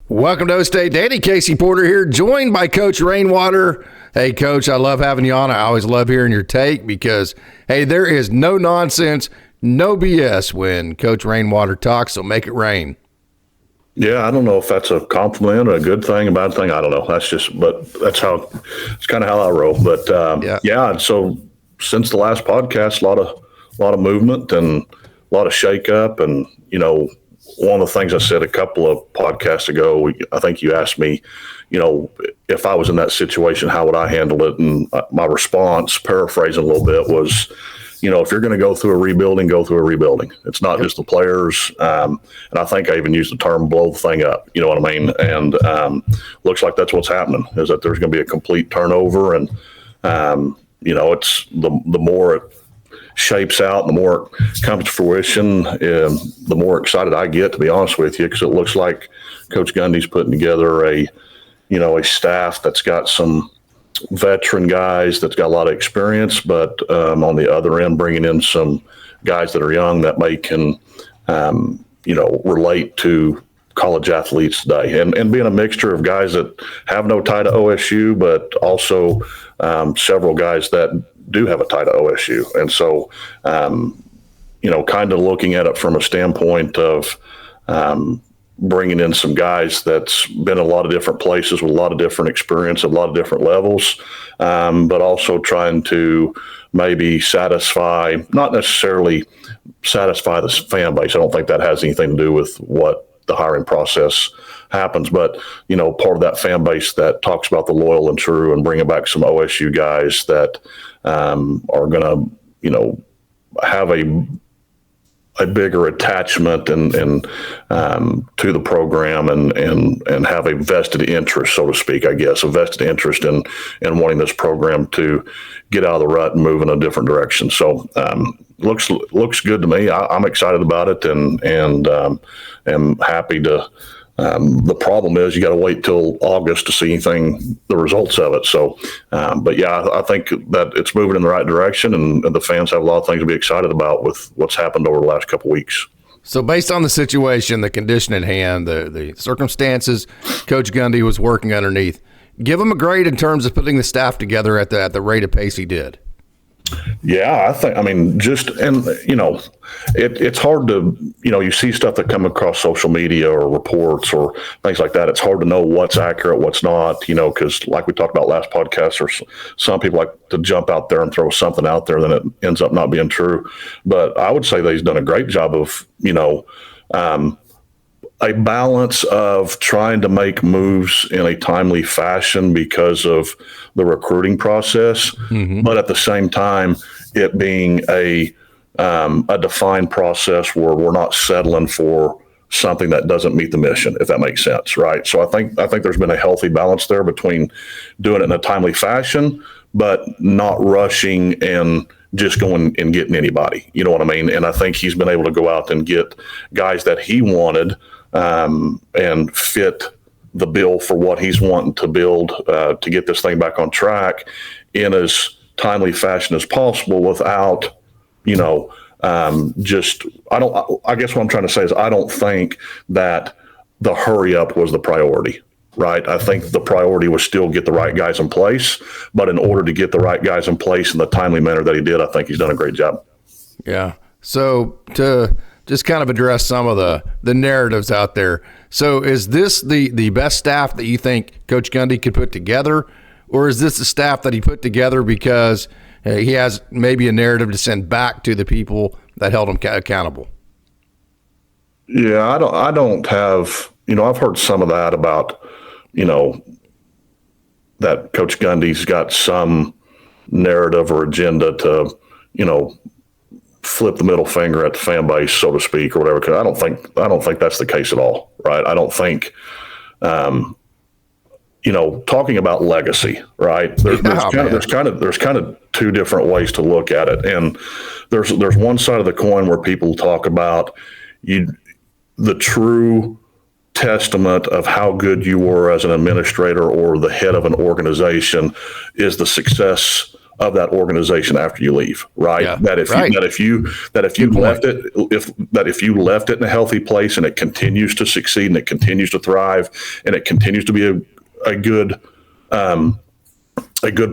Welcome to OkState. Danny Casey Porter here, joined by Coach Rainwater. Hey, Coach, I love having you on. I always love hearing your take because, hey, there is no nonsense, no BS when Coach Rainwater talks, so make it rain. Yeah, I don't know if that's a compliment or a good thing, a bad thing. I don't know. But that's it's kind of how I roll. But yeah. So since the last podcast, a lot of movement and a lot of shakeup, and one of the things I said a couple of podcasts ago, I think you asked me, if I was in that situation, how would I handle it? And my response, paraphrasing a little bit, was, if you're going to go through a rebuilding, go through a rebuilding. It's not just the players. And I think I even used the term blow the thing up. You know what I mean? And looks like that's what's happening, is that there's going to be a complete turnover. And, it's the more it shapes out, the more it comes to fruition, the more excited I get, to be honest with you, because it looks like Coach Gundy's putting together a staff that's got some veteran guys, that's got a lot of experience, but on the other end, bringing in some guys that are young that can relate to college athletes today, and being a mixture of guys that have no tie to OSU, but also several guys that do have a tie to OSU. And so, kind of looking at it from a standpoint of bringing in some guys that's been in a lot of different places with a lot of different experience at a lot of different levels, but also trying to maybe not necessarily satisfy the fan base. I don't think that has anything to do with what the hiring process happens, but part of that fan base that talks about the loyal and true, and bringing back some OSU guys that are going to have a bigger attachment and to the program and have a vested interest, so to speak, I guess, a vested interest in wanting this program to get out of the rut and move in a different direction. So looks good to me. I'm excited about it and am happy to. The problem is you got to wait till August to see the results of it. So, but yeah, I think that it's moving in the right direction, and the fans have a lot of things to be excited about with what's happened over the last couple of weeks. So based on the situation, the condition at hand, the circumstances Coach Gundy was working underneath, give him a grade in terms of putting the staff together at the rate of pace he did. Yeah, it's hard to, you see stuff that come across social media or reports or things like that. It's hard to know what's accurate, what's not, because like we talked about last podcast, or some people like to jump out there and throw something out there, then it ends up not being true. But I would say that he's done a great job of, a balance of trying to make moves in a timely fashion because of the recruiting process, but at the same time, it being a defined process where we're not settling for something that doesn't meet the mission, if that makes sense, right? So I think there's been a healthy balance there between doing it in a timely fashion, but not rushing and just going and getting anybody. You know what I mean? And I think he's been able to go out and get guys that he wanted and fit the bill for what he's wanting to build to get this thing back on track in as timely fashion as possible without, I guess what I'm trying to say is I don't think that the hurry up was the priority, right? I think the priority was still get the right guys in place, but in order to get the right guys in place in the timely manner that he did, I think he's done a great job. Yeah. So to just kind of address some of the narratives out there. So is this the best staff that you think Coach Gundy could put together, or is this the staff that he put together because he has maybe a narrative to send back to the people that held him accountable? Yeah, I don't have, I've heard some of that about, that Coach Gundy's got some narrative or agenda to, flip the middle finger at the fan base, so to speak, or whatever. Because I don't think that's the case at all, right? I don't think, talking about legacy, right? There's kind of two different ways to look at it, and there's one side of the coin where people talk about the true testament of how good you were as an administrator or the head of an organization is the success of that organization after you leave, right? Yeah, That if you left it in a healthy place and it continues to succeed and it continues to thrive and it continues to be a good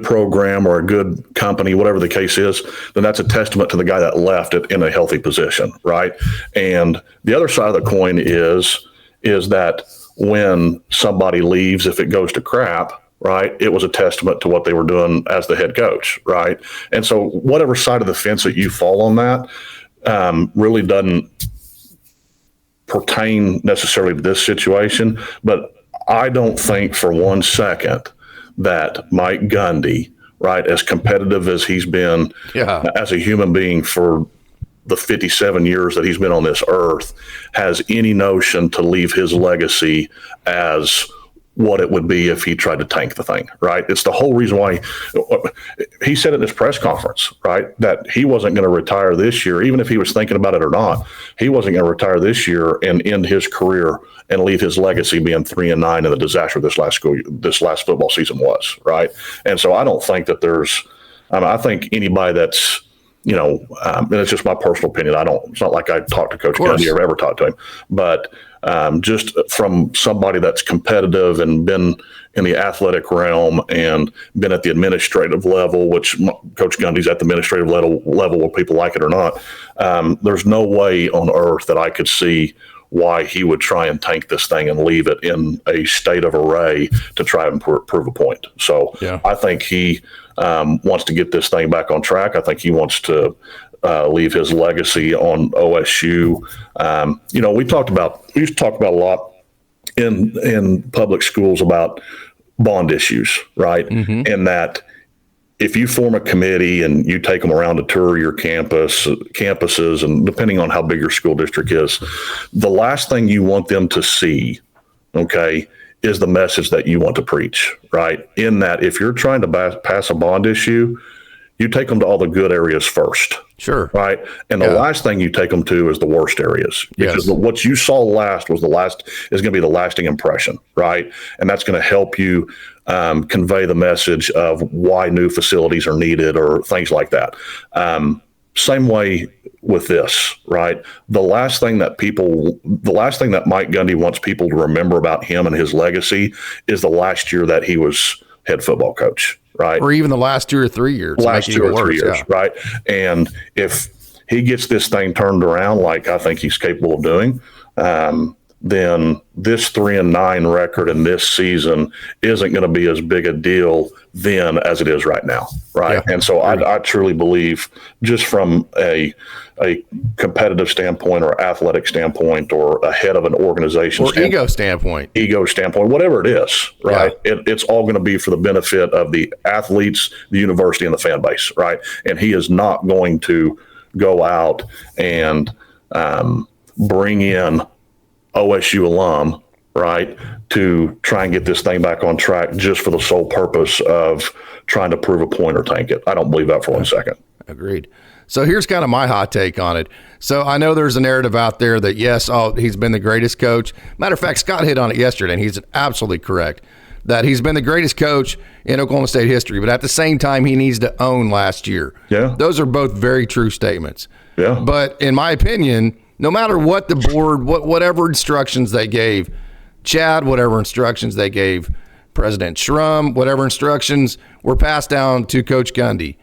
program or a good company, whatever the case is, then that's a testament to the guy that left it in a healthy position, right? And the other side of the coin is that when somebody leaves, if it goes to crap, right, it was a testament to what they were doing as the head coach, right? And so whatever side of the fence that you fall on that really doesn't pertain necessarily to this situation. But I don't think for 1 second that Mike Gundy, right, as competitive as he's been as a human being for the 57 years that he's been on this earth, has any notion to leave his legacy as what it would be if he tried to tank the thing, right? It's the whole reason why he said at his press conference, right, that he wasn't going to retire this year, even if he was thinking about it or not. He wasn't going to retire this year and end his career and leave his legacy being 3-9 in the disaster this last football season was, right? And so I don't think that I think anybody that's, and it's just my personal opinion. It's not like I talked to Coach Gundy or ever talked to him, but just from somebody that's competitive and been in the athletic realm and been at the administrative level, which Coach Gundy's at the administrative level, whether people like it or not. There's no way on earth that I could see why he would try and tank this thing and leave it in a state of array to try and prove a point. So I think he wants to get this thing back on track. I think he wants to leave his legacy on OSU. We used to talk about a lot in public schools about bond issues, right? Mm-hmm. And that if you form a committee and you take them around to tour your campuses, and depending on how big your school district is, the last thing you want them to see, okay, is the message that you want to preach, right? In that, if you're trying to pass a bond issue, you take them to all the good areas first. Sure. Right. And the last thing you take them to is the worst areas, because what you saw last is going to be the lasting impression. Right. And that's going to help you convey the message of why new facilities are needed or things like that. Same way with this, right? The last thing that Mike Gundy wants people to remember about him and his legacy is the last year that he was head football coach, right? Or even the last 2 or 3 years. Last 2 or 3 years, right? And if he gets this thing turned around, like I think he's capable of doing, then this 3-9 record in this season isn't going to be as big a deal then as it is right now, right? Yeah. And so I truly believe, just from a competitive standpoint or athletic standpoint or a head of an organization or ego standpoint, whatever it is, right? Yeah. It's all going to be for the benefit of the athletes, the university, and the fan base, right? And he is not going to go out and bring in OSU alum, right, to try and get this thing back on track just for the sole purpose of trying to prove a point or tank it. I don't believe that for 1 second. Agreed. So here's kind of my hot take on it. So I know there's a narrative out there that, he's been the greatest coach. Matter of fact, Scott hit on it yesterday, and he's absolutely correct, that he's been the greatest coach in Oklahoma State history. But at the same time, he needs to own last year. Yeah. Those are both very true statements. Yeah. But in my opinion, no matter what the board, whatever instructions they gave, Chad, whatever instructions they gave President Schrum, whatever instructions were passed down to Coach Gundy,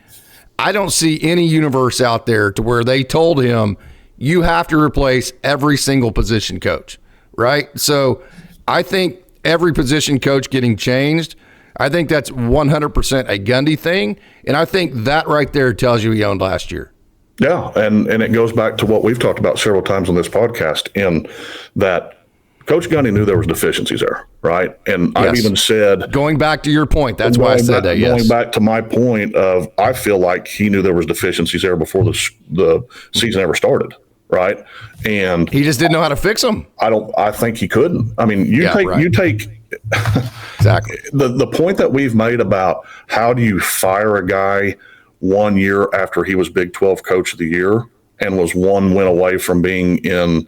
I don't see any universe out there to where they told him, you have to replace every single position coach, right? So I think every position coach getting changed, I think that's 100% a Gundy thing, and I think that right there tells you he owned last year. Yeah, and it goes back to what we've talked about several times on this podcast, in that Coach Gundy knew there was deficiencies there, right? And I've even said, going back to your point, that's why I said that. Going back to my point of, I feel like he knew there was deficiencies there before the season ever started, right? And he just didn't know how to fix them. I think he couldn't. I mean, you take exactly the point that we've made about how do you fire a guy 1 year after he was Big 12 Coach of the Year and was one win away from being in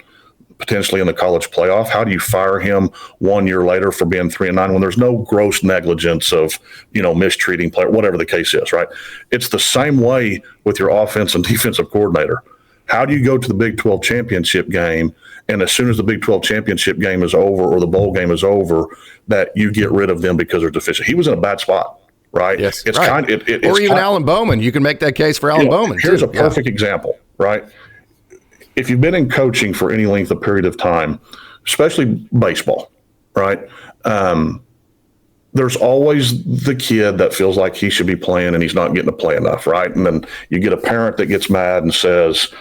potentially in the college playoff. How do you fire him 1 year later for being 3-9 when there's no gross negligence of, mistreating player, whatever the case is, right? It's the same way with your offense and defensive coordinator. How do you go to the Big 12 championship game, and as soon as the Big 12 championship game is over or the bowl game is over, that you get rid of them because they're deficient? He was in a bad spot, right? Yes, it's right. Or even Alan Bowman. You can make that case for Alan Bowman. Here's a perfect example, right? If you've been in coaching for any length of period of time, especially baseball, right? There's always the kid that feels like he should be playing and he's not getting to play enough, right? And then you get a parent that gets mad and says,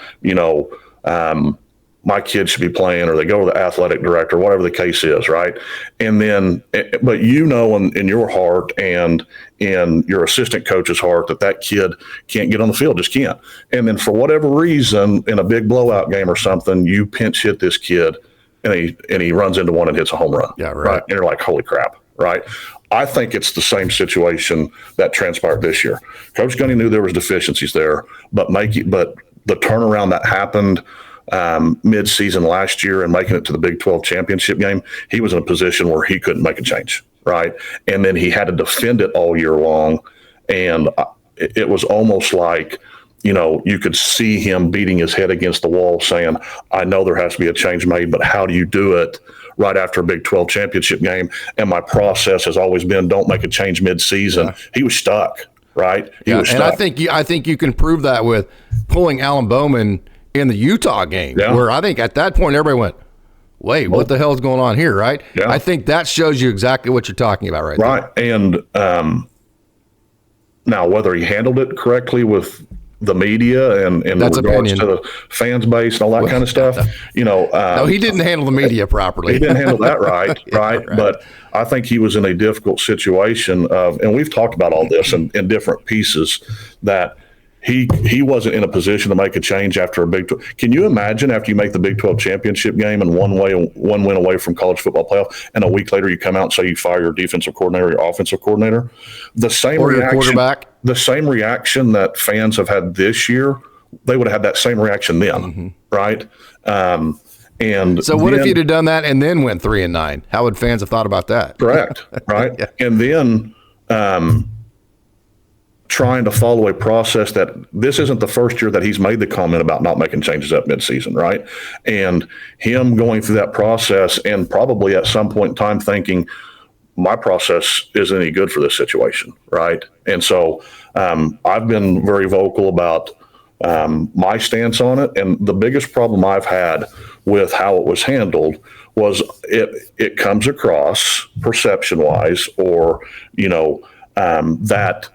my kid should be playing, or they go to the athletic director, whatever the case is, right? And then, but in your heart and in your assistant coach's heart that kid can't get on the field, just can't. And then for whatever reason, in a big blowout game or something, you pinch hit this kid and he runs into one and hits a home run. Yeah, right. And you're like, holy crap, right? I think it's the same situation that transpired this year. Coach Gundy knew there was deficiencies there, but the turnaround that happened mid-season last year and making it to the Big 12 championship game, he was in a position where he couldn't make a change, right? And then he had to defend it all year long, and it was almost like, you could see him beating his head against the wall saying, I know there has to be a change made, but how do you do it right after a Big 12 championship game? And my process has always been, don't make a change mid-season. Yeah. He was stuck, right? He was stuck. And I think you can prove that with pulling Alan Bowman in the Utah game, where I think at that point everybody went, wait, what the hell is going on here, right? Yeah. I think that shows you exactly what you're talking about right there. Right. And now whether he handled it correctly with the media and in regards opinion. to the fans base and all that kind of stuff, no, he didn't handle the media properly. He didn't handle that right, right? But I think he was in a difficult situation and we've talked about all this in different pieces, that he wasn't in a position to make a change after a Big 12. Can you imagine after you make the Big 12 championship game and one win away from college football playoff, and a week later you come out and say you fire your defensive coordinator, your offensive coordinator? The same reaction that fans have had this year, they would have had that same reaction then, right? And so what if you'd have done that and then went 3-9? How would fans have thought about that? Correct, right? Yeah. And then trying to follow a process that this isn't the first year that he's made the comment about not making changes at midseason, right? And him going through that process and probably at some point in time thinking, my process isn't any good for this situation, right? And so I've been very vocal about my stance on it. And the biggest problem I've had with how it was handled was it comes across perception-wise, or, that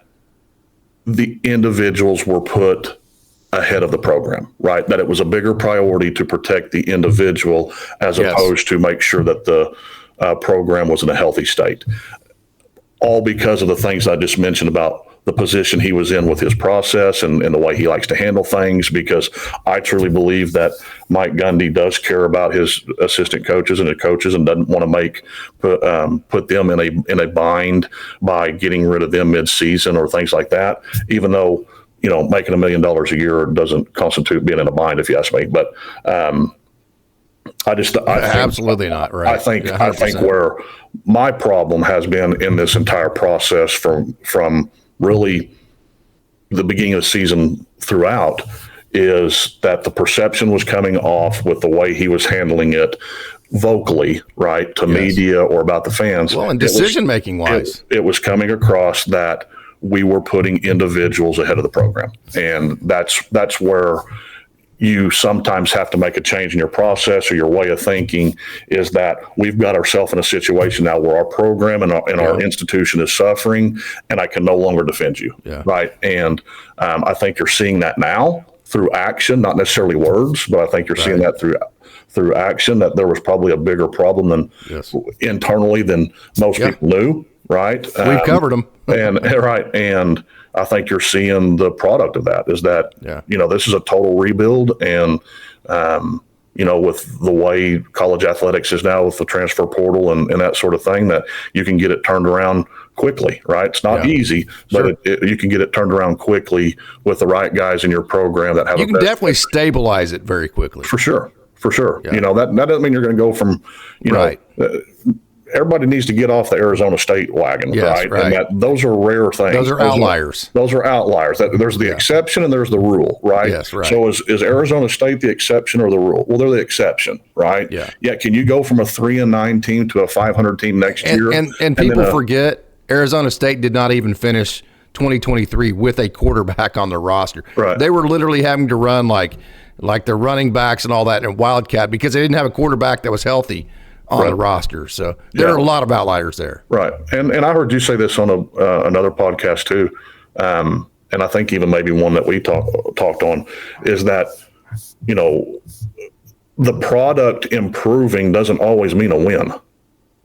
the individuals were put ahead of the program, right? That it was a bigger priority to protect the individual as opposed to make sure that the program was in a healthy state. All because of the things I just mentioned about the position he was in with his process and the way he likes to handle things, because I truly believe that Mike Gundy does care about his assistant coaches and the coaches and doesn't want to put them in a bind by getting rid of them mid-season or things like that, even though, making $1 million a year doesn't constitute being in a bind, if you ask me. But I think absolutely not, right? I think where my problem has been in this entire process from really the beginning of the season throughout is that the perception was coming off with the way he was handling it vocally, right, to media or about the fans. Well, and decision-making wise. It was coming across that we were putting individuals ahead of the program. And that's where you sometimes have to make a change in your process or your way of thinking, is that we've got ourselves in a situation now where our program and our institution is suffering, and I can no longer defend you, right? And I think you're seeing that now through action, not necessarily words, but I think you're seeing that through action, that there was probably a bigger problem than internally than most people knew, right? We've covered them. And I think you're seeing the product of that, is that, this is a total rebuild. And, with the way college athletics is now with the transfer portal and that sort of thing, that you can get it turned around quickly, right? It's not easy, but you can get it turned around quickly with the right guys in your program that have. You can definitely stabilize it very quickly. For sure. for sure. Yeah. You know, that doesn't mean you're going to go from, you Right. know, everybody needs to get off the Arizona State wagon, Yes, right? right. And those are rare things. Those are outliers. Those are outliers. There's the exception and there's the rule, right? Yes, right. So is Arizona State the exception or the rule? Well, they're the exception, right? Yeah. Yeah. Can you go from a 3-9 team to a 500 team next year? And people forget Arizona State did not even finish 2023 with a quarterback on their roster. Right. They were literally having to run like the running backs and all that and Wildcat because they didn't have a quarterback that was healthy on the roster. So there are a lot of outliers there. Right. And I heard you say this on another podcast too. And I think even maybe one that we talked on is that, you know, the product improving doesn't always mean a win.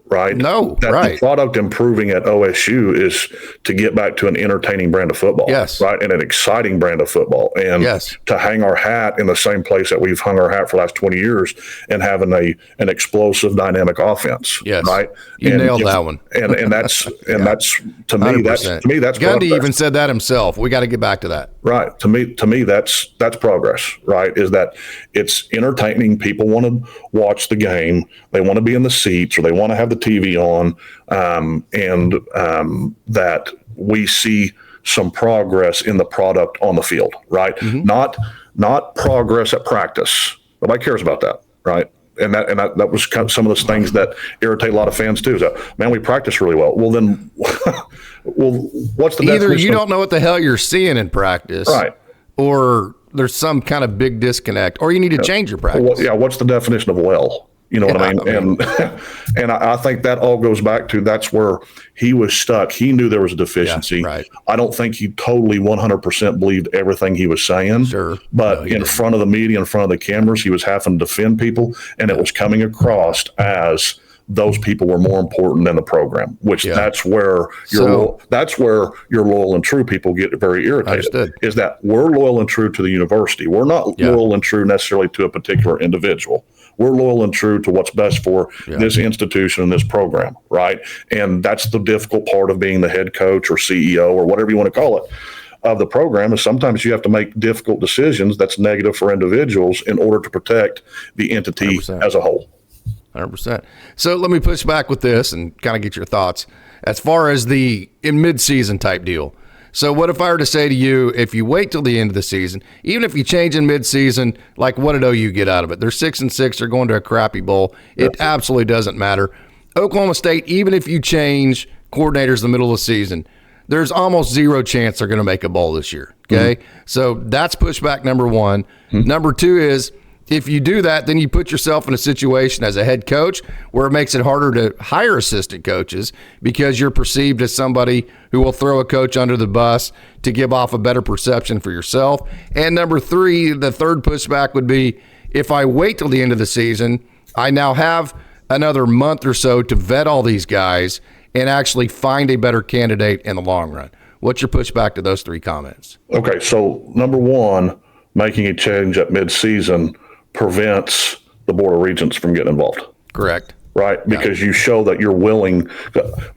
Right. No, that right. The product improving at OSU is to get back to an entertaining brand of football. Yes. Right. And an exciting brand of football. And to hang our hat in the same place that we've hung our hat for the last 20 years and having an explosive, dynamic offense. Yes. Right. You nailed that one. And that's that's to me 100%. that's Gundy progress. even said that himself. We got to get back to that. Right. To me, that's progress, right? Is that it's entertaining. People want to watch the game. They want to be in the seats or they want to have the TV on, and that we see some progress in the product on the field, right? Mm-hmm. Not progress at practice. Nobody cares about that, right? And that was kind of some of those things that irritate a lot of fans too. So, man, we practice really well. Well, then, what's the either you don't know what the hell you're seeing in practice, right? Or there's some kind of big disconnect, or you need to change your practice. Well, what's the definition of well? You know what I mean? And I think that all goes back to that's where he was stuck. He knew there was a deficiency. Yeah, right. I don't think he totally 100% believed everything he was saying. Sure. But in front of the media, in front of the cameras, he was having to defend people, and it was coming across as those people were more important than the program, which that's where your loyal and true people get very irritated. Understood. Is that we're loyal and true to the university. We're not loyal and true necessarily to a particular individual. We're loyal and true to what's best for this institution and this program, right? And that's the difficult part of being the head coach or CEO or whatever you want to call it of the program, is sometimes you have to make difficult decisions that's negative for individuals in order to protect the entity 100%. as a whole. 100%. So let me push back with this and kind of get your thoughts as far as the mid-season type deal. So what if I were to say to you, if you wait till the end of the season, even if you change in mid-season, like what did OU get out of it? They're 6-6. They're going to a crappy bowl. It absolutely doesn't matter. Oklahoma State, even if you change coordinators in the middle of the season, there's almost zero chance they're going to make a bowl this year. Okay. Mm-hmm. So that's pushback number one. Mm-hmm. Number two is, if you do that, then you put yourself in a situation as a head coach where it makes it harder to hire assistant coaches because you're perceived as somebody who will throw a coach under the bus to give off a better perception for yourself. And number three, the third pushback would be, if I wait till the end of the season, I now have another month or so to vet all these guys and actually find a better candidate in the long run. What's your pushback to those three comments? Okay, so number one, making a change at midseason prevents the Board of Regents from getting involved. Correct. Right, because you show that you're willing.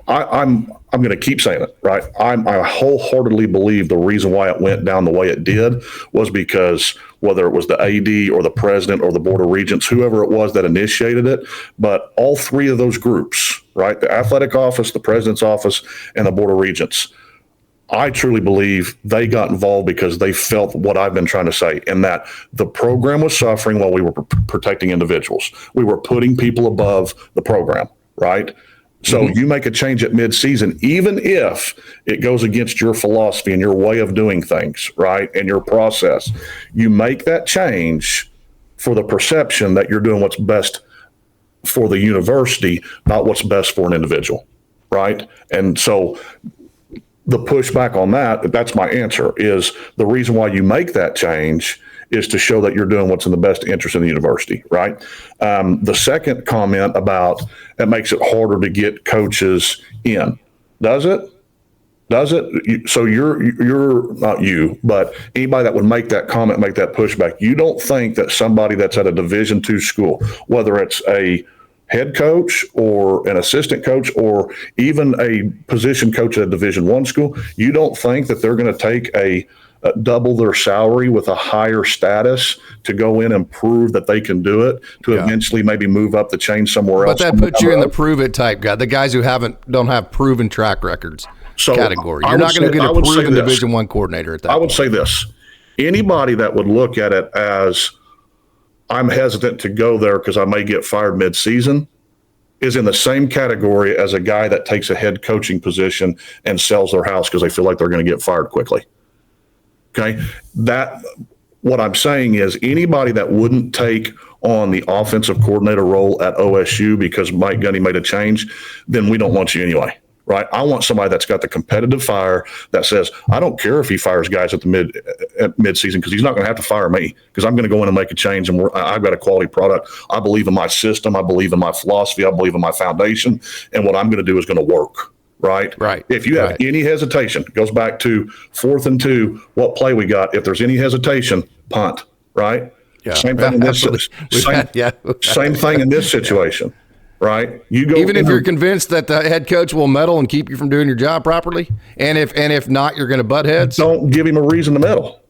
I'm going to keep saying it. Right, I wholeheartedly believe the reason why it went down the way it did was because whether it was the AD or the president or the Board of Regents, whoever it was that initiated it, but all three of those groups, right, the athletic office, the president's office, and the Board of Regents, I truly believe they got involved because they felt what I've been trying to say, and that the program was suffering while we were protecting individuals. We were putting people above the program, right? So you make a change at midseason, even if it goes against your philosophy and your way of doing things, right, and your process, you make that change for the perception that you're doing what's best for the university, not what's best for an individual, right? And so the pushback on that's my answer, is the reason why you make that change is to show that you're doing what's in the best interest of the university, right? The second comment about it makes it harder to get coaches in. Does it? So you're not you, but anybody that would make that comment, make that pushback, you don't think that somebody that's at a Division II school, whether it's a head coach or an assistant coach or even a position coach at a Division I school, you don't think that they're going to take a double their salary with a higher status to go in and prove that they can do it to eventually maybe move up the chain somewhere else. But that puts you in the prove it type guy, the guys who don't have proven track records category. You're not going to get a proven Division I coordinator at that point. I would say this. Anybody that would look at it as I'm hesitant to go there because I may get fired midseason is in the same category as a guy that takes a head coaching position and sells their house because they feel like they're going to get fired quickly. Okay. What I'm saying is anybody that wouldn't take on the offensive coordinator role at OSU because Mike Gundy made a change, then we don't want you anyway. Right. I want somebody that's got the competitive fire that says, I don't care if he fires guys at mid-season because he's not going to have to fire me because I'm going to go in and make a change and I've got a quality product. I believe in my system. I believe in my philosophy. I believe in my foundation. And what I'm going to do is going to work. Right. If you have any hesitation, it goes back to 4th and 2, what play we got. If there's any hesitation, punt. Right. Yeah. Same thing in this. Same thing in this situation. Right. You go even if you're convinced that the head coach will meddle and keep you from doing your job properly, and if not, you're going to butt heads. Don't give him a reason to meddle.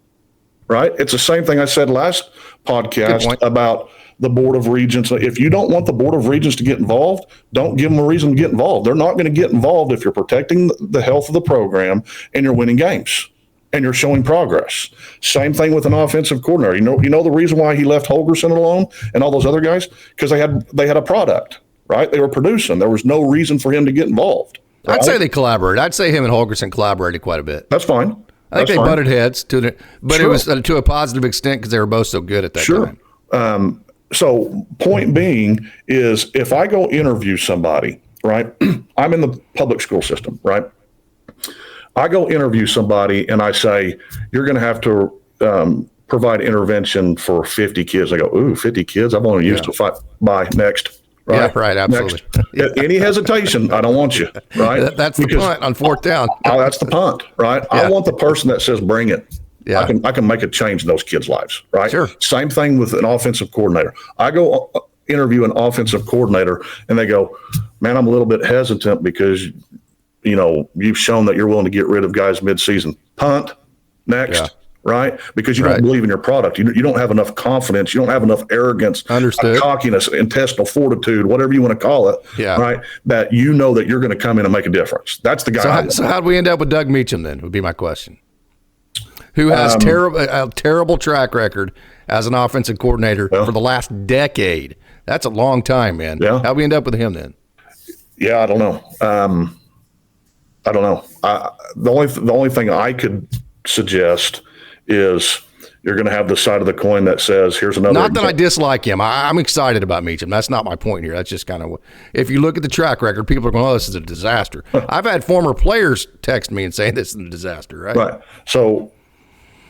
Right. It's the same thing I said last podcast about the Board of Regents. If you don't want the Board of Regents to get involved, don't give them a reason to get involved. They're not going to get involved if you're protecting the health of the program and you're winning games and you're showing progress. Same thing with an offensive coordinator. You know the reason why he left Holgerson alone and all those other guys? Because they had a product. Right? They were producing. There was no reason for him to get involved. Right? I'd say they collaborated. I'd say him and Holgerson collaborated quite a bit. That's fine. I think they butted heads but it was to a positive extent because they were both so good at that time. So point being is if I go interview somebody, right? I'm in the public school system, right? I go interview somebody and I say, you're going to have to provide intervention for 50 kids. I go, ooh, 50 kids? I've only used to 5. Bye, next. Right? Yeah, right, absolutely. Yeah. Any hesitation, I don't want you, right? That's the punt on 4th down. That's the punt, right? Yeah. I want the person that says, bring it. Yeah. I can make a change in those kids' lives, right? Sure. Same thing with an offensive coordinator. I go interview an offensive coordinator, and they go, man, I'm a little bit hesitant because, you've shown that you're willing to get rid of guys midseason. Punt, next. Yeah. Right? Because you don't believe in your product. You don't have enough confidence. You don't have enough arrogance, cockiness, intestinal fortitude, whatever you want to call it. Yeah. Right? That you know that you're going to come in and make a difference. That's the guy. So how'd we end up with Doug Meacham then, would be my question. Who has a terrible track record as an offensive coordinator for the last decade. That's a long time, man. Yeah. How'd we end up with him then? Yeah, I don't know. The only thing I could suggest is you're going to have the side of the coin that says, here's another. Not that I dislike him. I'm excited about Meacham. That's not my point here. That's just kind of, if you look at the track record, people are going, oh, this is a disaster. I've had former players text me and say this is a disaster, right? Right. So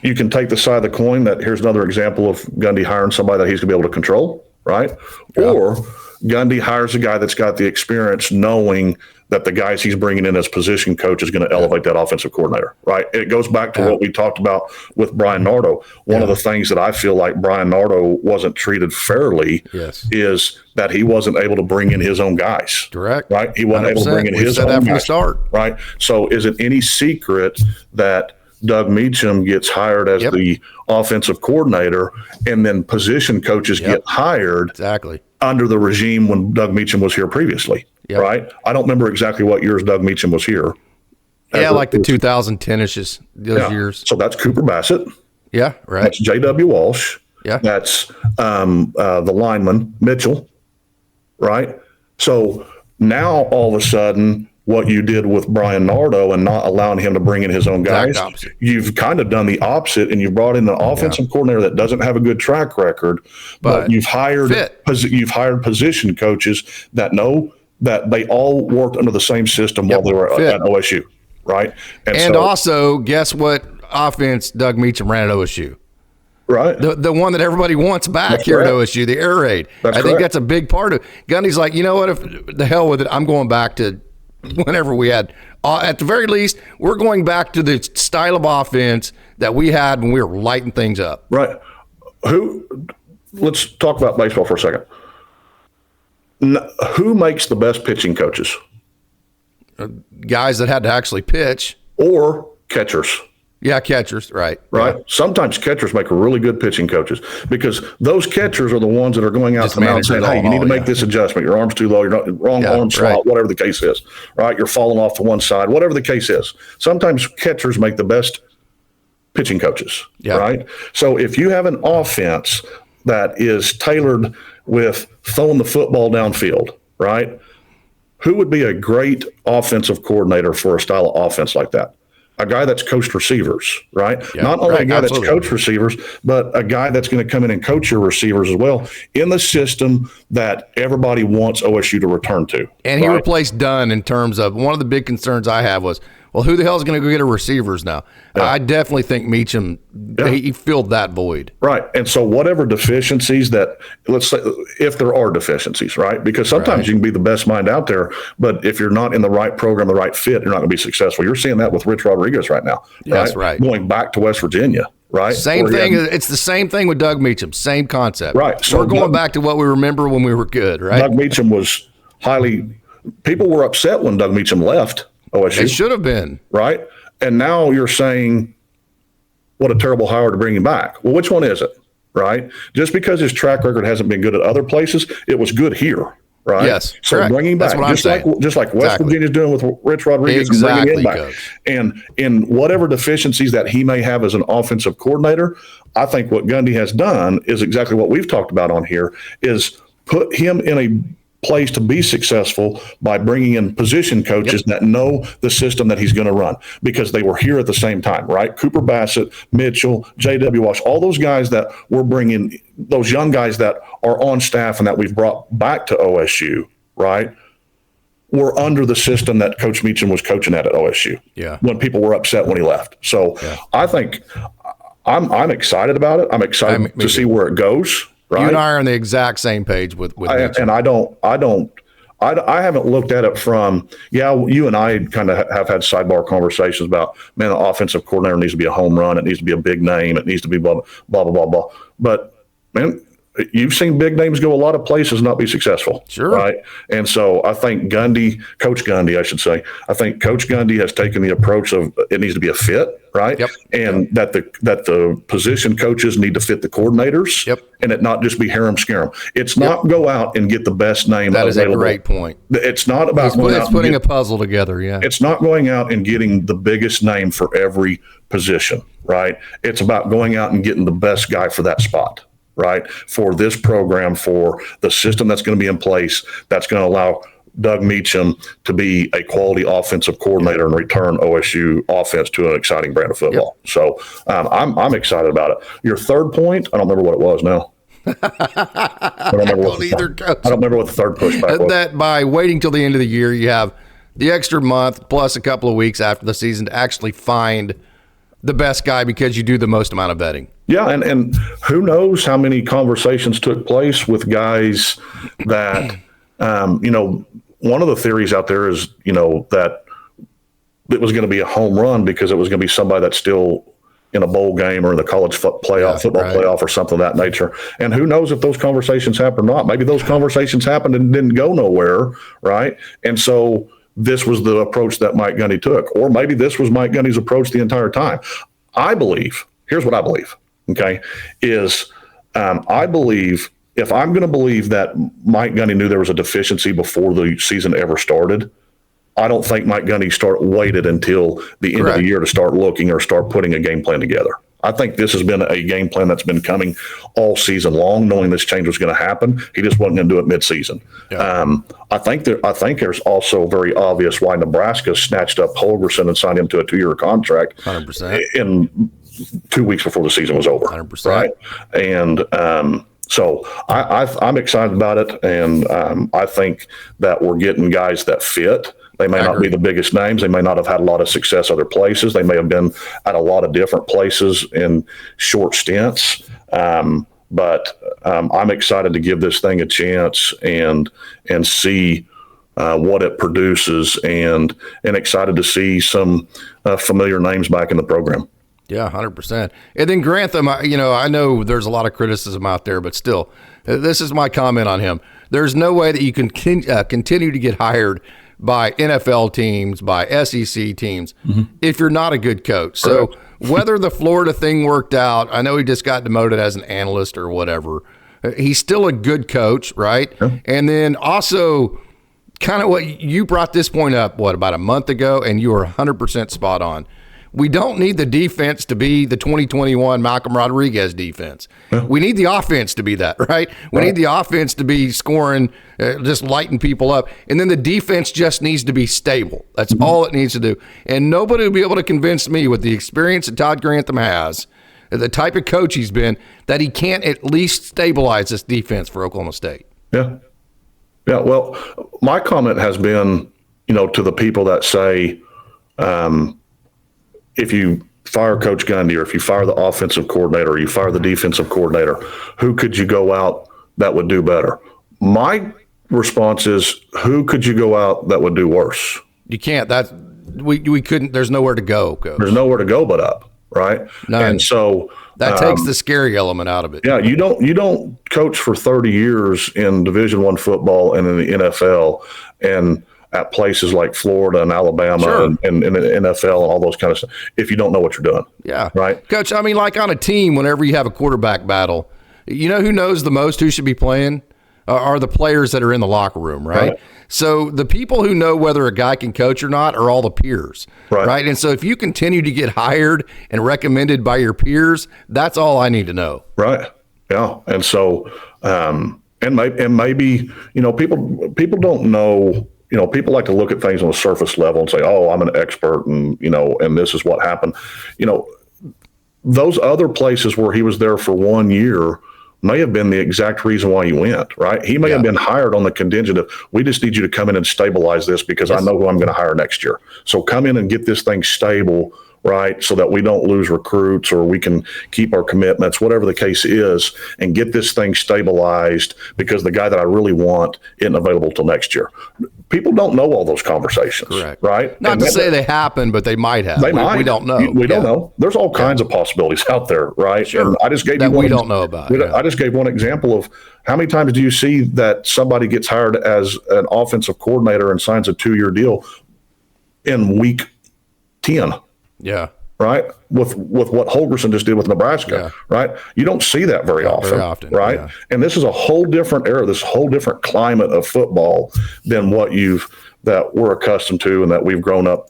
you can take the side of the coin that here's another example of Gundy hiring somebody that he's going to be able to control, right? Yeah. Or Gundy hires a guy that's got the experience knowing that the guys he's bringing in as position coach is going to elevate that offensive coordinator, right? It goes back to what we talked about with Brian Nardo. One of the things that I feel like Brian Nardo wasn't treated fairly is that he wasn't able to bring in his own guys. Direct. Right? He wasn't able to bring in his own guys. From the start. Right? So is it any secret that Doug Meacham gets hired as the offensive coordinator and then position coaches get hired under the regime when Doug Meacham was here previously? Yep. Right. I don't remember exactly what years Doug Meacham was here. Yeah, like the 2010-ish, those years. So that's Cooper Bassett. Yeah, right. That's J.W. Walsh. Yeah. That's the lineman, Mitchell. Right. So now all of a sudden, what you did with Brian Nardo and not allowing him to bring in his own guys, you've kind of done the opposite, and you've brought in an offensive coordinator that doesn't have a good track record, but you've hired position coaches that know that they all worked under the same system while they were at OSU, right? And so, also, guess what offense Doug Meacham ran at OSU? Right. The one that everybody wants back here at OSU, the air raid. I think that's a big part of it. Gundy's like, you know what, if the hell with it, I'm going back to whenever we had, at the very least, we're going back to the style of offense that we had when we were lighting things up. Right. Let's talk about baseball for a second. Who makes the best pitching coaches? Guys that had to actually pitch. Or catchers. Yeah, catchers, right. Right. Yeah. Sometimes catchers make really good pitching coaches because those catchers are the ones that are going out Just to the mound saying, managers hey, you need to all, make this adjustment. Your arm's too low. You're not wrong arm slot, whatever the case is. Right. You're falling off to one side, whatever the case is. Sometimes catchers make the best pitching coaches. Yeah. Right. So if you have an offense that is tailored with throwing the football downfield, right? Who would be a great offensive coordinator for a style of offense like that? A guy that's coached receivers, right? Yeah, Not only a guy absolutely. that's coached receivers, but a guy that's going to come in and coach your receivers as well in the system that everybody wants OSU to return to. And he replaced Dunn in terms of one of the big concerns I have was, well, who the hell is going to go get a receivers now? Yeah. I definitely think Meacham, he filled that void. Right. And so whatever deficiencies that, let's say, if there are deficiencies, right? Because sometimes you can be the best mind out there, but if you're not in the right program, the right fit, you're not going to be successful. You're seeing that with Rich Rodriguez right now. That's right. Going back to West Virginia, right? Same thing. It's the same thing with Doug Meacham. Same concept. Right. So we're going back to what we remember when we were good, right? Doug Meacham was people were upset when Doug Meacham left OSU. They should have been. Right. And now you're saying, what a terrible hire to bring him back. Well, which one is it? Right. Just because his track record hasn't been good at other places, it was good here. Right. Yes. So correct. bring him back. Just like West Virginia's doing with Rich Rodriguez and bringing him back. Coach. And in whatever deficiencies that he may have as an offensive coordinator, I think what Gundy has done is exactly what we've talked about on here, is put him in a place to be successful by bringing in position coaches that know the system that he's going to run, because they were here at the same time, right? Cooper Bassett, Mitchell, J.W. Walsh, all those guys that we're bringing, those young guys that are on staff and that we've brought back to OSU, right, were under the system that Coach Meacham was coaching at OSU when people were upset when he left. So I think I'm excited about it. I'm excited to see where it goes. Right? You and I are on the exact same page with and I haven't looked at it from, you and I kind of have had sidebar conversations about, man, the offensive coordinator needs to be a home run. It needs to be a big name. It needs to be blah, blah, blah, blah, blah. But, man, you've seen big names go a lot of places and not be successful. Sure. Right. And so I think Coach Gundy, I should say, I think Coach Gundy has taken the approach of it needs to be a fit. Right. Yep. And that the position coaches need to fit the coordinators. Yep. And it not just be harem scarum. It's not go out and get the best name that available. Is a great point. It's not about it's putting a puzzle together. Yeah. It's not going out and getting the biggest name for every position. Right. It's about going out and getting the best guy for that spot. Right, for this program, for the system that's going to be in place, that's going to allow Doug Meacham to be a quality offensive coordinator and return OSU offense to an exciting brand of football. So I'm excited about it. Your third point, I don't remember what it was now. I don't remember what the third pushback was. That by waiting till the end of the year, you have the extra month plus a couple of weeks after the season to actually find the best guy because you do the most amount of vetting. Yeah, and who knows how many conversations took place with guys that, one of the theories out there is, that it was going to be a home run because it was going to be somebody that's still in a bowl game or in the college football playoff or something of that nature. And who knows if those conversations happened or not. Maybe those conversations happened and didn't go nowhere, right? And so this was the approach that Mike Gundy took. Or maybe this was Mike Gundy's approach the entire time. Here's what I believe. Okay, I believe if I'm going to believe that Mike Gundy knew there was a deficiency before the season ever started, I don't think Mike Gundy waited until the end of the year to start looking or start putting a game plan together. I think this has been a game plan that's been coming all season long, knowing this change was going to happen. He just wasn't going to do it midseason. Yeah. I think there's also very obvious why Nebraska snatched up Holgerson and signed him to a 2-year contract 100%. in 2 weeks before the season was over. 100%. Right. And so I'm excited about it. And I think that we're getting guys that fit. They may not be the biggest names. They may not have had a lot of success other places. They may have been at a lot of different places in short stints. But I'm excited to give this thing a chance and see what it produces, and excited to see some familiar names back in the program. Yeah, 100%. And then Grantham, I know there's a lot of criticism out there, but still, this is my comment on him. There's no way that you can continue to get hired by NFL teams, by SEC teams, if you're not a good coach. So whether the Florida thing worked out, I know he just got demoted as an analyst or whatever. He's still a good coach, right? Yeah. And then also kind of what you brought this point up, about a month ago, and you were 100% spot on. We don't need the defense to be the 2021 Malcolm Rodriguez defense. Yeah. We need the offense to be that, right? We need the offense to be scoring, just lighting people up. And then the defense just needs to be stable. That's all it needs to do. And nobody will be able to convince me with the experience that Todd Grantham has, the type of coach he's been, that he can't at least stabilize this defense for Oklahoma State. Yeah. Yeah. Well, my comment has been, to the people that say, if you fire Coach Gundy, or if you fire the offensive coordinator, or you fire the defensive coordinator, who could you go out that would do better? My response is, who could you go out that would do worse? You can't. We couldn't. There's nowhere to go, Coach. There's nowhere to go but up, right? None. And so that takes the scary element out of it. Yeah, you don't coach for 30 years in Division I football and in the NFL and at places like Florida and Alabama, sure, and the NFL and all those kind of stuff, if you don't know what you're doing. Yeah. Right. Coach, I mean, like on a team, whenever you have a quarterback battle, who knows the most who should be playing are the players that are in the locker room, right? So the people who know whether a guy can coach or not are all the peers, right? And so if you continue to get hired and recommended by your peers, that's all I need to know. Right. Yeah. And so, and maybe, people don't know. People like to look at things on a surface level and say, oh, I'm an expert and, and this is what happened. Those other places where he was there for 1 year may have been the exact reason why you went, right? He may have been hired on the contingent of, we just need you to come in and stabilize this because I know who I'm going to hire next year. So come in and get this thing stable, right? So that we don't lose recruits or we can keep our commitments, whatever the case is, and get this thing stabilized because the guy that I really want isn't available till next year. People don't know all those conversations, correct, right? Not to say they happen, but they might have. They might. We don't know. We don't know. There's all kinds of possibilities out there, right? Sure. And I just gave that you one. We don't know about. I just gave one example of how many times do you see that somebody gets hired as an offensive coordinator and signs a 2-year deal in week 10? Yeah. Right. With what Holgerson just did with Nebraska. Right. You don't see that very often. Right. Yeah. And this is a whole different era, this whole different climate of football than that we're accustomed to and that we've grown up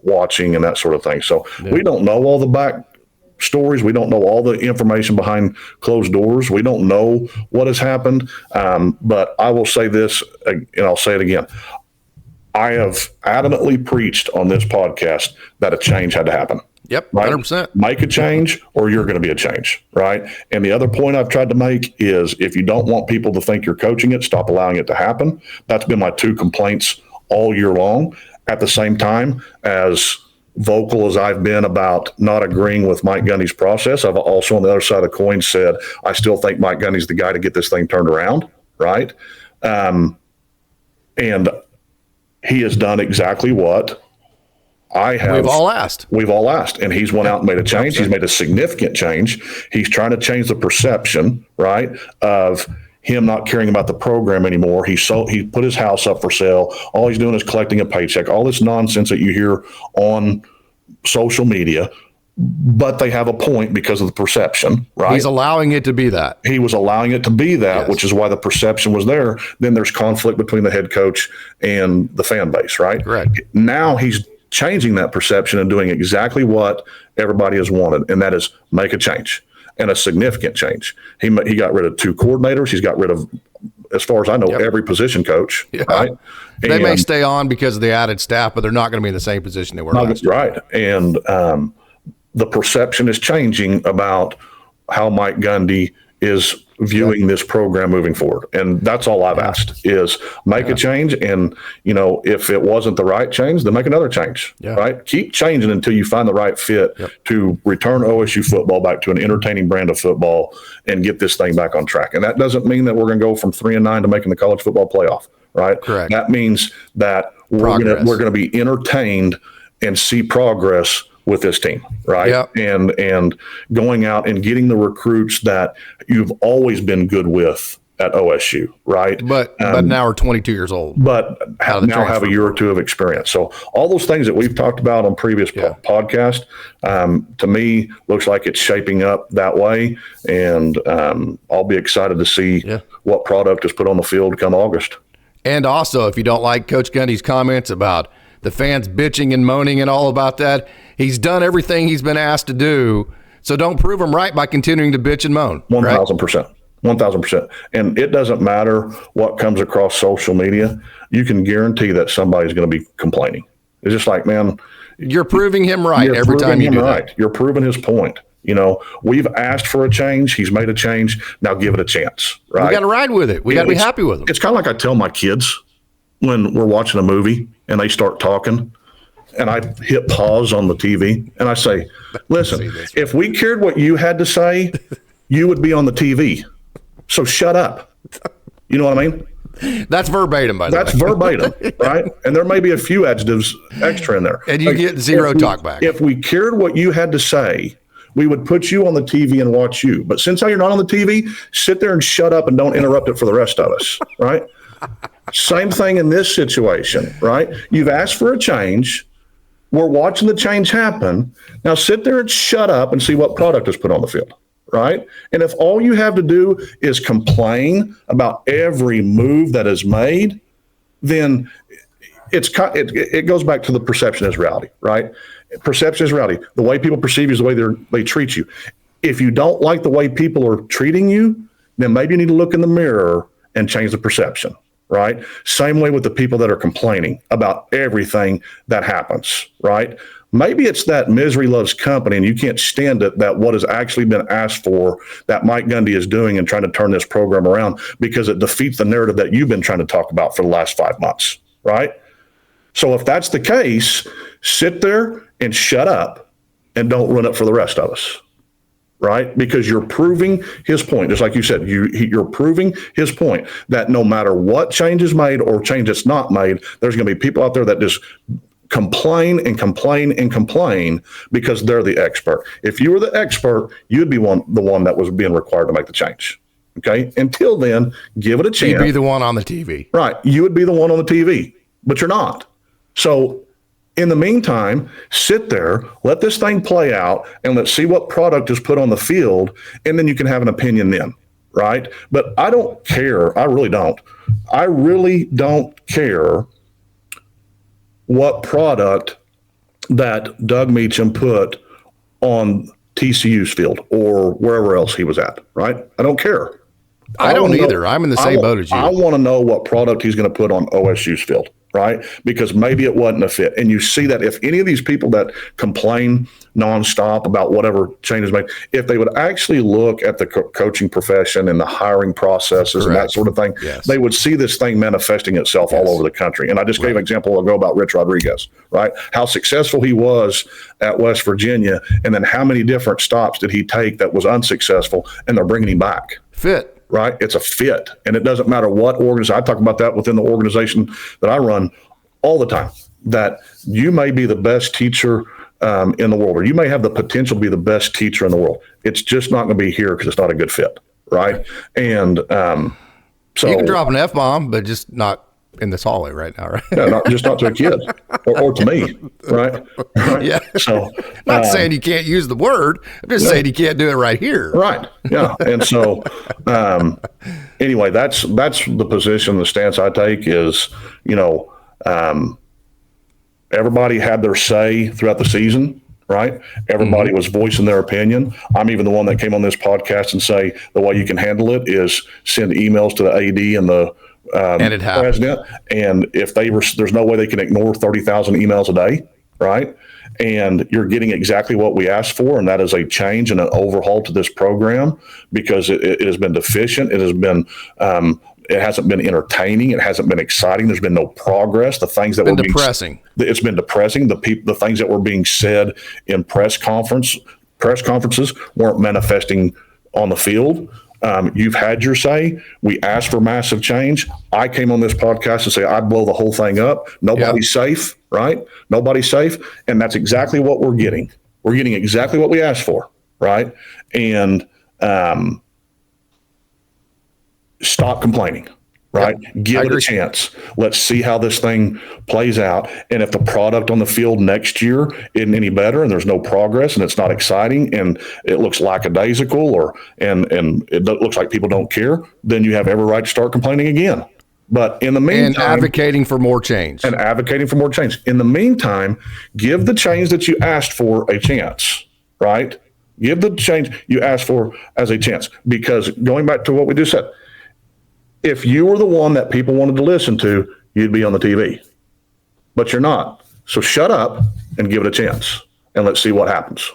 watching and that sort of thing. So we don't know all the back stories. We don't know all the information behind closed doors. We don't know what has happened. But I will say this, and I'll say it again. I have adamantly preached on this podcast that a change had to happen. Yep, right? 100%. Make a change or you're going to be a change, right? And the other point I've tried to make is if you don't want people to think you're coaching it, stop allowing it to happen. That's been my 2 complaints all year long. At the same time, as vocal as I've been about not agreeing with Mike Gundy's process, I've also on the other side of the coin said, I still think Mike Gundy's the guy to get this thing turned around, right? And he has done exactly what I have. We've all asked. And he's went out and made a change. He's made a significant change. He's trying to change the perception, right, of him not caring about the program anymore. He put his house up for sale. All he's doing is collecting a paycheck. All this nonsense that you hear on social media. But they have a point because of the perception, right? He's allowing it to be that. He was allowing it to be that, which is why the perception was there. Then there's conflict between the head coach and the fan base, right? Correct. Now he's changing that perception and doing exactly what everybody has wanted, and that is make a change and a significant change. He got rid of 2 coordinators. He's got rid of, as far as I know, every position coach, right? They may stay on because of the added staff, but they're not going to be in the same position they were last year. Right. And the perception is changing about how Mike Gundy is viewing this program moving forward. And that's all I've asked is make a change. And, if it wasn't the right change, then make another change, right? Keep changing until you find the right fit to return OSU football back to an entertaining brand of football and get this thing back on track. And that doesn't mean that we're going to go from 3-9 to making the college football playoff, right? Correct. That means that we're going to be entertained and see progress with this team, right? Yep. And going out and getting the recruits that you've always been good with at OSU, right? But now we're 22 years old. But now have a year or two of experience. So all those things that we've talked about on previous podcasts, to me, looks like it's shaping up that way. And I'll be excited to see what product is put on the field come August. And also, if you don't like Coach Gundy's comments about the fans bitching and moaning and all about that, he's done everything he's been asked to do. So don't prove him right by continuing to bitch and moan. 1,000%. 1,000%. And it doesn't matter what comes across social media. You can guarantee that somebody's going to be complaining. It's just like, man, you're proving him right every time you do that. You're proving his point. You know, we've asked for a change. He's made a change. Now give it a chance, right? We got to ride with it. We got to be happy with him. It's kind of like I tell my kids when we're watching a movie and they start talking, and I hit pause on the TV and I say, listen, if we cared what you had to say, you would be on the TV. So shut up. You know what I mean? That's verbatim, by the way. That's verbatim, right? And there may be a few adjectives extra in there. And you get zero talk back. If we cared what you had to say, we would put you on the TV and watch you. But since you're not on the TV, sit there and shut up and don't interrupt it for the rest of us, right? Same thing in this situation, right? You've asked for a change. We're watching the change happen. Now sit there and shut up and see what product is put on the field, right? And if all you have to do is complain about every move that is made, then it goes back to the perception is reality, right? Perception is reality. The way people perceive you is the way they treat you. If you don't like the way people are treating you, then maybe you need to look in the mirror and change the perception, right? Same way with the people that are complaining about everything that happens, right? Maybe it's that misery loves company and you can't stand it, that what has actually been asked for that Mike Gundy is doing and trying to turn this program around, because it defeats the narrative that you've been trying to talk about for the last 5 months, right? So if that's the case, sit there and shut up and don't run it for the rest of us, right? Because you're proving his point. Just like you said, you're proving his point that no matter what change is made or change that's not made, there's going to be people out there that just complain and complain and complain because they're the expert. If you were the expert, you'd be the one that was being required to make the change. Okay? Until then, give it a chance. You'd be the one on the TV. Right. You would be the one on the TV, but you're not. So in the meantime, sit there, let this thing play out, and let's see what product is put on the field, and then you can have an opinion then, right? But I don't care. I really don't. I really don't care what product that Doug Meacham put on TCU's field or wherever else he was at, right? I don't care. I don't either. I'm in the same boat as you. I want to know what product he's going to put on OSU's field, right? Because maybe it wasn't a fit. And you see that if any of these people that complain nonstop about whatever changes made, if they would actually look at the coaching profession and the hiring processes and that sort of thing, they would see this thing manifesting itself all over the country. And I just gave an example ago about Rich Rodriguez, right? How successful he was at West Virginia, and then how many different stops did he take that was unsuccessful, and they're bringing him back. Fit. Right? It's a fit. And it doesn't matter what organization. I talk about that within the organization that I run all the time, that you may be the best teacher in the world, or you may have the potential to be the best teacher in the world. It's just not going to be here because it's not a good fit. Right. And so you can drop an F-bomb, but just not in this hallway right now, right? Yeah, not to a kid or to me, right? Yeah. So, not saying you can't use the word. I'm just saying you can't do it right here. Right. Yeah. And so, anyway, that's the position, the stance I take is, everybody had their say throughout the season. Right. Everybody was voicing their opinion. I'm even the one that came on this podcast and say the way you can handle it is send emails to the AD and the and it president. And if there's no way they can ignore 30,000 emails a day. Right. And you're getting exactly what we asked for. And that is a change and an overhaul to this program, because it has been deficient. It has been, it hasn't been entertaining. It hasn't been exciting. There's been no progress. The things that were depressing. It's been depressing. The things that were being said in press conferences weren't manifesting on the field. You've had your say. We asked for massive change. I came on this podcast and say I'd blow the whole thing up. Nobody's safe, right? Nobody's safe. And that's exactly what we're getting. We're getting exactly what we asked for, right? And stop complaining. Right? Yep. Give it a chance. Let's see how this thing plays out. And if the product on the field next year isn't any better and there's no progress and it's not exciting and it looks lackadaisical and it looks like people don't care, then you have every right to start complaining again. But in the meantime, and advocating for more change. In the meantime, give the change that you asked for a chance, right? Give the change you asked for as a chance. Because going back to what we just said, if you were the one that people wanted to listen to, you'd be on the TV. But you're not. So shut up and give it a chance, and let's see what happens.